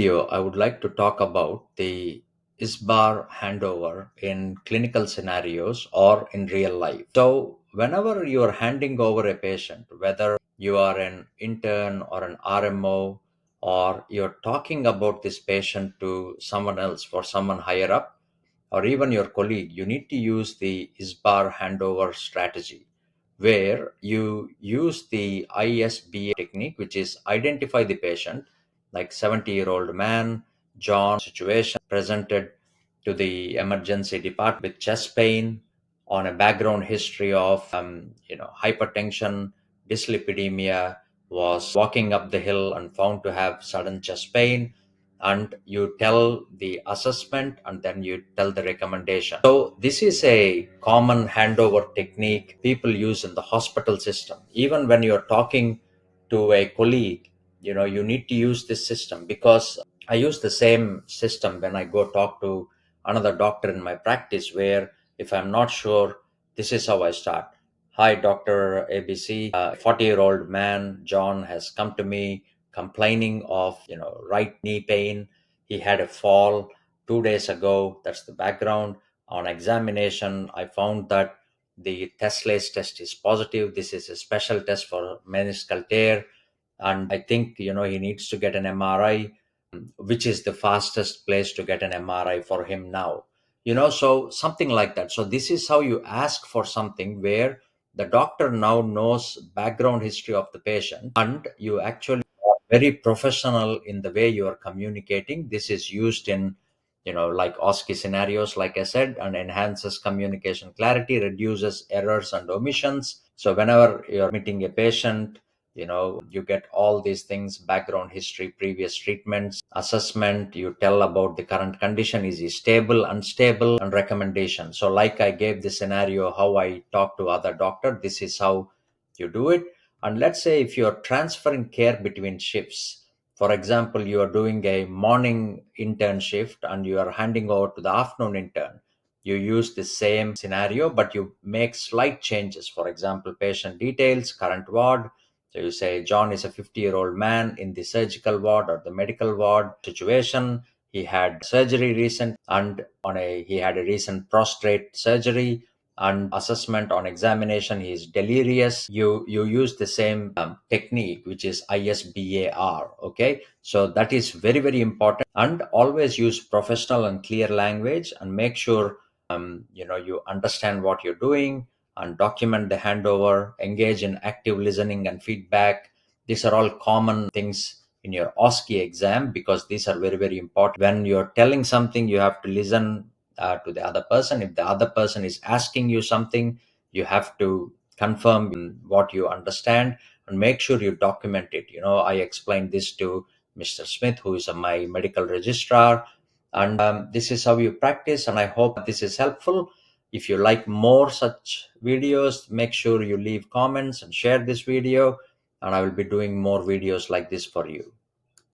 Video, I would like to talk about the ISBAR handover in clinical scenarios or in real life. So, whenever you are handing over a patient, whether you are an intern or an RMO, or you're talking about this patient to someone else, for someone higher up, or even your colleague, you need to use the ISBAR handover strategy, where you use the ISBA technique, which is identify the patient, like 70-year-old man, John, situation presented to the emergency department with chest pain on a background history of hypertension, dyslipidemia, was walking up the hill and found to have sudden chest pain, and you tell the assessment and then you tell the recommendation. So this is a common handover technique people use in the hospital system. Even when you're talking to a colleague, you need to use this system, because I use the same system when I go talk to another doctor in my practice, where if I'm not sure, this is how I start. Hi, Dr. ABC. A 40-year-old man, John, has come to me complaining of right knee pain. He had a fall 2 days ago. That's the background. On examination, I found that the Tesla's test is positive. This is a special test for meniscal tear, and I think he needs to get an MRI, which is the fastest place to get an MRI for him now. So something like that. So this is how you ask for something where the doctor now knows background history of the patient, and you actually are very professional in the way you are communicating. This is used in like OSCE scenarios, like I said, and enhances communication clarity, reduces errors and omissions. So whenever you're meeting a patient, you get all these things: background history, previous treatments, assessment, you tell about the current condition, is he stable, unstable, and recommendation. So like I gave the scenario how I talk to other doctor, this is how you do it. And let's say if you're transferring care between shifts, for example, you are doing a morning intern shift and you are handing over to the afternoon intern, you use the same scenario, but you make slight changes. For example, patient details, current ward. So you say John is a 50-year-old man in the surgical ward or the medical ward situation. He had surgery recent, and he had a recent prostate surgery, and assessment on examination he is delirious. You use the same technique, which is ISBAR. Okay, so that is very, very important. And always use professional and clear language, and make sure you understand what you're doing, and document the handover, engage in active listening and feedback. These are all common things in your OSCE exam, because these are very, very important. When you're telling something, you have to listen to the other person. If the other person is asking you something, you have to confirm what you understand and make sure you document it. I explained this to Mr. Smith, who is my medical registrar, and this is how you practice, and I hope this is helpful. If you like more such videos, make sure you leave comments and share this video, and I will be doing more videos like this for you.